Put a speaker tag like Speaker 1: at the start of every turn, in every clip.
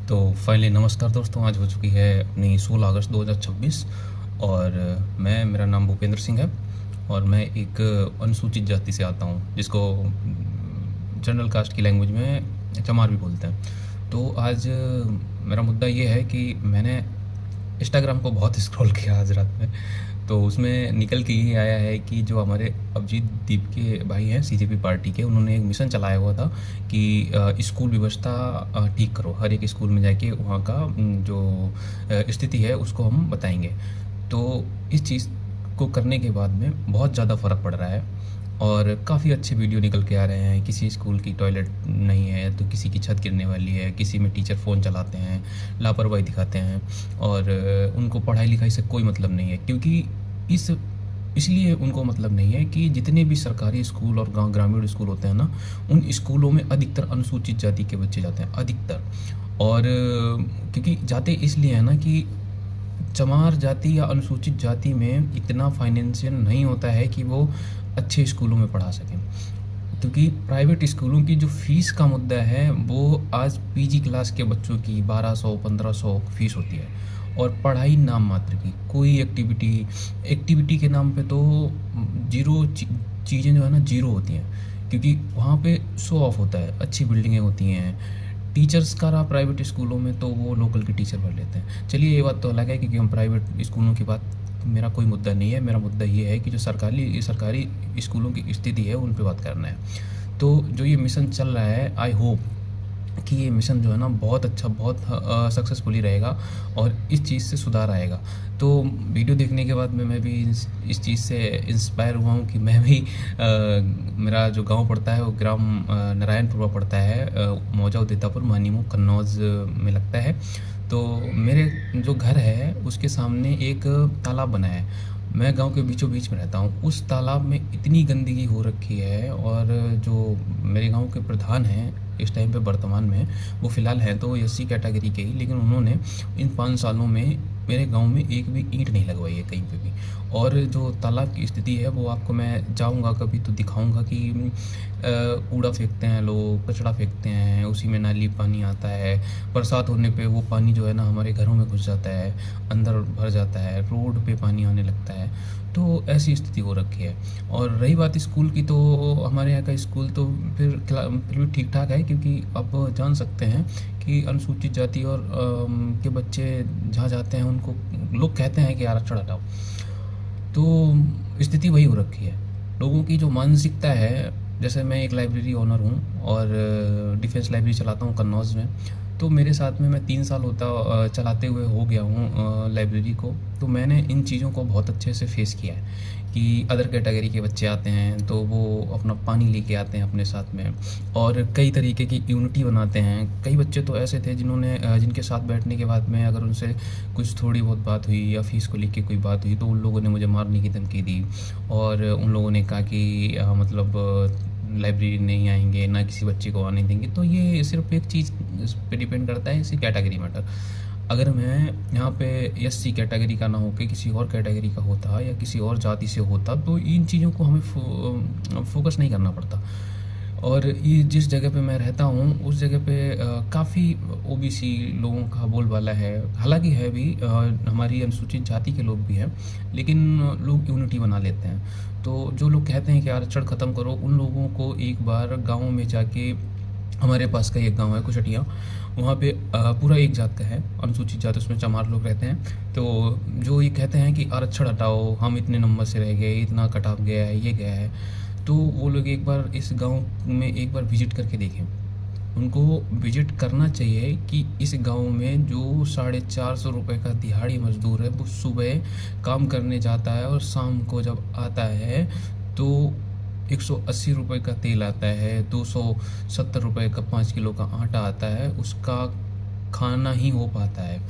Speaker 1: तो फाइनली नमस्कार दोस्तों, आज हो चुकी है अपनी 16 अगस्त 2026 और मेरा नाम भूपेंद्र सिंह है और मैं एक अनुसूचित जाति से आता हूँ जिसको जनरल कास्ट की लैंग्वेज में चमार भी बोलते हैं। तो आज मेरा मुद्दा ये है कि मैंने इंस्टाग्राम को बहुत स्क्रॉल किया आज रात में, तो उसमें निकल के ये आया है कि जो हमारे अभिजीत दीप के भाई हैं सीजेपी पार्टी के, उन्होंने एक मिशन चलाया हुआ था कि स्कूल व्यवस्था ठीक करो, हर एक स्कूल में जाके वहाँ का जो स्थिति है उसको हम बताएंगे। तो इस चीज़ को करने के बाद में बहुत ज़्यादा फ़र्क पड़ रहा है और काफ़ी अच्छे वीडियो निकल के आ रहे हैं। किसी स्कूल की टॉयलेट नहीं है तो किसी की छत गिरने वाली है, किसी में टीचर फ़ोन चलाते हैं, लापरवाही दिखाते हैं और उनको पढ़ाई लिखाई से कोई मतलब नहीं है। क्योंकि इसलिए उनको मतलब नहीं है कि जितने भी सरकारी स्कूल और गाँव ग्रामीण स्कूल होते हैं ना, उन स्कूलों में अधिकतर अनुसूचित जाति के बच्चे जाते हैं, अधिकतर। और क्योंकि जाते इसलिए हैं ना कि चमार जाति या अनुसूचित जाति में इतना फाइनेंशियल नहीं होता है कि वो अच्छे स्कूलों में पढ़ा सकें। क्योंकि प्राइवेट स्कूलों की जो फ़ीस का मुद्दा है वो आज पीजी क्लास के बच्चों की 1200-1500 फ़ीस होती है और पढ़ाई नाम मात्र की। कोई एक्टिविटी के नाम पे तो जीरो चीज़ें जो है ना जीरो होती हैं, क्योंकि वहाँ पे शो ऑफ होता है, अच्छी बिल्डिंगें होती हैं। टीचर्स का रहा प्राइवेट स्कूलों में तो वो लोकल के टीचर भर लेते हैं। चलिए ये बात तो अलग है, क्योंकि हम प्राइवेट स्कूलों की बात, मेरा कोई मुद्दा नहीं है। मेरा मुद्दा ये है कि जो सरकारी स्कूलों की स्थिति है उन पे बात करना है। तो जो ये मिशन चल रहा है, आई होप कि ये मिशन जो है ना बहुत अच्छा, बहुत सक्सेसफुली रहेगा और इस चीज़ से सुधार आएगा। तो वीडियो देखने के बाद में मैं भी इस चीज़ से इंस्पायर हुआ हूँ कि मैं भी मेरा जो गांव पड़ता है वो ग्राम नारायणपुरा पड़ता है, मौजा उदितापुर मानीमू कन्नौज में लगता है। तो मेरे जो घर है उसके सामने एक तालाब बना है। मैं गांव के बीचों बीच में रहता हूँ। उस तालाब में इतनी गंदगी हो रखी है और जो मेरे गांव के प्रधान हैं इस टाइम पे वर्तमान में, वो फ़िलहाल हैं तो एससी कैटेगरी के ही, लेकिन उन्होंने इन 5 सालों में मेरे गांव में एक भी ईंट नहीं लगवाई है कहीं पे भी। और जो तालाब की स्थिति है वो आपको मैं जाऊंगा कभी तो दिखाऊंगा कि कूड़ा फेंकते हैं लोग, कचरा फेंकते हैं, उसी में नाली पानी आता है। बरसात होने पे वो पानी जो है ना हमारे घरों में घुस जाता है, अंदर भर जाता है, रोड पे पानी आने लगता है। तो ऐसी स्थिति हो रखी है। और रही बात स्कूल की, तो हमारे यहाँ का स्कूल तो फिर भी ठीक ठाक है, क्योंकि आप जान सकते हैं कि अनुसूचित जाति और के बच्चे जहाँ जाते हैं उनको लोग कहते हैं कि आरक्षण हटाओ। तो स्थिति वही हो रखी है लोगों की जो मानसिकता है। जैसे मैं एक लाइब्रेरी ओनर हूँ और डिफेंस लाइब्रेरी चलाता हूँ कन्नौज में। तो मेरे साथ में मैं 3 साल चलाते हुए हो गया हूँ लाइब्रेरी को। तो मैंने इन चीज़ों को बहुत अच्छे से फेस किया है कि अदर कैटेगरी के बच्चे आते हैं तो वो अपना पानी लेके आते हैं अपने साथ में और कई तरीके की यूनिटी बनाते हैं। कई बच्चे तो ऐसे थे जिनके साथ बैठने के बाद में अगर उनसे कुछ थोड़ी बहुत बात हुई या फ़ीस को लेके कोई बात हुई तो उन लोगों ने मुझे मारने की धमकी दी और उन लोगों ने कहा कि मतलब लाइब्रेरी नहीं आएंगे, ना किसी बच्चे को आने देंगे। तो ये सिर्फ एक चीज़ पे डिपेंड करता है, इसी कैटेगरी मैटर। अगर मैं यहाँ पे एससी कैटेगरी का ना होकर किसी और कैटेगरी का होता या किसी और जाति से होता तो इन चीज़ों को हमें फोकस नहीं करना पड़ता। और ये जिस जगह पे मैं रहता हूँ उस जगह पे काफ़ी ओबीसी लोगों का बोलबाला है। हालांकि है भी, हमारी अनुसूचित जाति के लोग भी हैं, लेकिन लोग यूनिटी बना लेते हैं। तो जो लोग कहते हैं कि आरक्षण ख़त्म करो, उन लोगों को एक बार गाँव में जाके, हमारे पास का एक गांव है कुशटिया, वहाँ पे पूरा एक जात का है, अनुसूचित जाति, उसमें चमार लोग रहते हैं। तो जो ये कहते हैं कि आरक्षण हटाओ, हम इतने नंबर से रह गए, इतना कट ऑफ गया है, ये गया है, तो वो लोग एक बार इस गांव में एक बार विजिट करके देखें। उनको विजिट करना चाहिए कि इस गांव में जो 450 रुपये का दिहाड़ी मजदूर है वो सुबह काम करने जाता है और शाम को जब आता है तो 180 रुपये का तेल आता है, 270 रुपये का 5 किलो का आटा आता है, उसका खाना ही हो पाता है,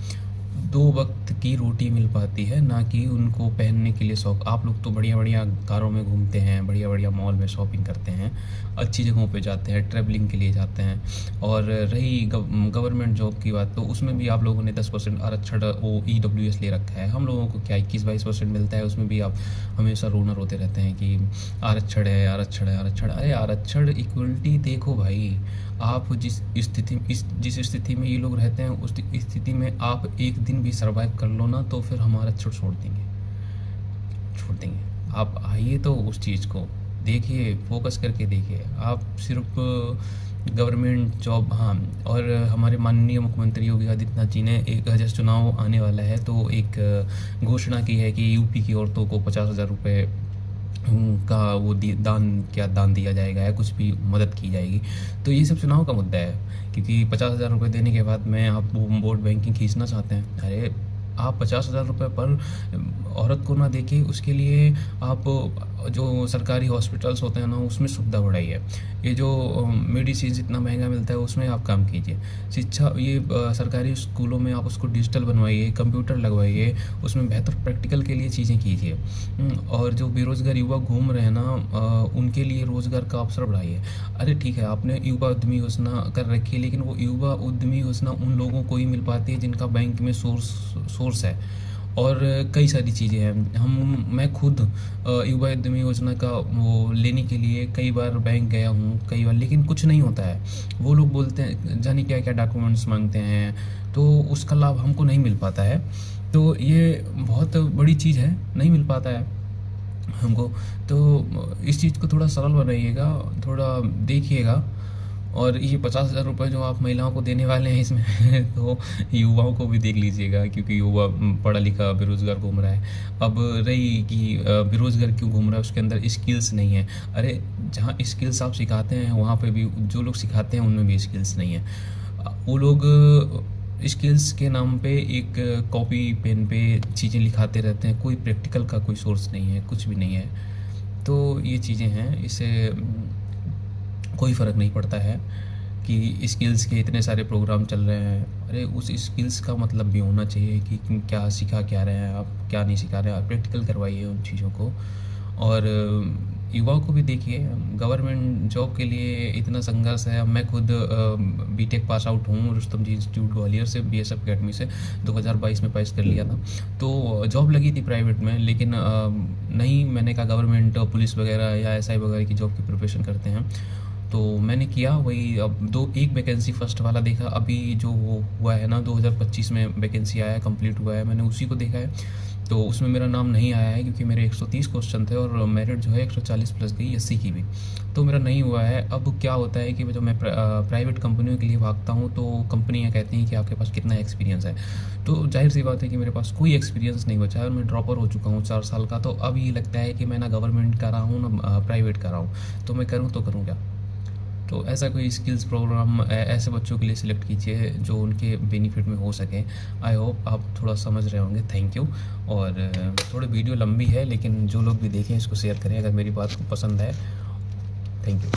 Speaker 1: 2 वक्त की रोटी मिल पाती है, ना कि उनको पहनने के लिए शौक। आप लोग तो बढ़िया बढ़िया कारों में घूमते हैं, बढ़िया बढ़िया मॉल में शॉपिंग करते हैं, अच्छी जगहों पे जाते हैं, ट्रैवलिंग के लिए जाते हैं। और रही गवर्नमेंट जॉब की बात, तो उसमें भी आप लोगों ने 10% आरक्षण वो EWS ले रखा है। हम लोगों को क्या 21-22% मिलता है, उसमें भी आप हमेशा रोनर होते रहते हैं कि आरक्षण है, आरक्षण है, आरक्षण। अरे आरक्षण इक्वलिटी देखो भाई, आप जिस स्थिति में ये लोग रहते हैं, उस स्थिति में आप एक दिन भी सर्वाइव कर लो ना, तो फिर हमारा छोड़ देंगे। आप आइए तो उस चीज़ को देखिए, फोकस करके देखिए। आप सिर्फ गवर्नमेंट जॉब, हाँ, और हमारे माननीय मुख्यमंत्री योगी आदित्यनाथ जी ने एक जैसे चुनाव आने वाला है तो एक घोषणा की है कि यूपी की औरतों को 50,000 रुपये का वो दान दिया जाएगा, या कुछ भी मदद की जाएगी। तो ये सब चुनाव का मुद्दा है, क्योंकि 50,000 रुपये देने के बाद में आप वो वोट बैंकिंग खींचना चाहते हैं। अरे आप 50,000 रुपये पर औरत को ना देके उसके लिए आप जो सरकारी हॉस्पिटल्स होते हैं ना, उसमें सुविधा बढ़ाइए। ये जो मेडिसिन इतना महंगा मिलता है, उसमें आप काम कीजिए। शिक्षा, ये सरकारी स्कूलों में आप उसको डिजिटल बनवाइए, कंप्यूटर लगवाइए, उसमें बेहतर प्रैक्टिकल के लिए चीज़ें कीजिए। और जो बेरोज़गार युवा घूम रहे हैं ना, उनके लिए रोज़गार का अवसर बढ़ाइए। अरे ठीक है, आपने युवा उद्यमी योजना कर रखी है, लेकिन वो युवा उद्यमी योजना उन लोगों को ही मिल पाती है जिनका बैंक में सोर्स है। और कई सारी चीज़ें हैं। मैं खुद युवा उद्यमी योजना का वो लेने के लिए कई बार बैंक गया हूँ, कई बार, लेकिन कुछ नहीं होता है। वो लोग बोलते हैं जाने क्या क्या डॉक्यूमेंट्स मांगते हैं, तो उसका लाभ हमको नहीं मिल पाता है। तो ये बहुत बड़ी चीज़ है, नहीं मिल पाता है हमको। तो इस चीज़ को थोड़ा सरल बनाइएगा, थोड़ा देखिएगा। और ये 50,000 रुपये जो आप महिलाओं को देने वाले हैं इसमें तो युवाओं को भी देख लीजिएगा, क्योंकि युवा पढ़ा लिखा बेरोज़गार घूम रहा है। अब रही कि बेरोज़गार क्यों घूम रहा है, उसके अंदर स्किल्स नहीं है। अरे जहाँ स्किल्स आप सिखाते हैं, वहाँ पे भी जो लोग सिखाते हैं उनमें भी स्किल्स नहीं है। वो लोग स्किल्स के नाम पे एक कॉपी पेन पे चीज़ें लिखाते रहते हैं, कोई प्रैक्टिकल का कोई सोर्स नहीं है, कुछ भी नहीं है। तो ये चीज़ें हैं, इससे कोई फ़र्क नहीं पड़ता है कि स्किल्स के इतने सारे प्रोग्राम चल रहे हैं। अरे उस स्किल्स का मतलब भी होना चाहिए कि क्या सिखा क्या रहे हैं आप, क्या नहीं सिखा रहे हैं। आप प्रैक्टिकल करवाइए उन चीज़ों को। और युवाओं को भी देखिए, गवर्नमेंट जॉब के लिए इतना संघर्ष है। मैं खुद बीटेक पास आउट हूँ रुस्तम जी इंस्टीट्यूट ग्वालियर से, बीएसएफ अकेडमी से 2022 में पास कर लिया था। तो जॉब लगी थी प्राइवेट में, लेकिन नहीं, मैंने कहा गवर्नमेंट पुलिस वगैरह या एसआई वगैरह की जॉब की प्रिपरेशन करते हैं, तो मैंने किया वही। अब एक वैकेंसी फर्स्ट वाला देखा, अभी जो वो हुआ है ना 2025 में वैकेंसी आया है, कंप्लीट हुआ है, मैंने उसी को देखा है। तो उसमें मेरा नाम नहीं आया है, क्योंकि मेरे 130 क्वेश्चन थे और मेरिट जो है 140 प्लस गई एससी की भी, तो मेरा नहीं हुआ है। अब क्या होता है कि जब मैं प्राइवेट कंपनियों के लिए भागता हूँ, तो कंपनियाँ कहती हैं कि आपके पास कितना एक्सपीरियंस है। तो जाहिर सी बात है कि मेरे पास कोई एक्सपीरियंस नहीं बचा है, और मैं ड्रॉपर हो चुका हूँ 4 साल का। तो अब ये लगता है कि मैं ना गवर्नमेंट का रहा हूँ ना प्राइवेट का रहा हूँ, तो मैं करूँ तो करूँ क्या। तो ऐसा कोई स्किल्स प्रोग्राम ऐसे बच्चों के लिए सिलेक्ट कीजिए जो उनके बेनिफिट में हो सके। आई होप आप थोड़ा समझ रहे होंगे। Thank you. और थोड़ी वीडियो लंबी है, लेकिन जो लोग भी देखें इसको शेयर करें अगर मेरी बात को पसंद है। Thank you.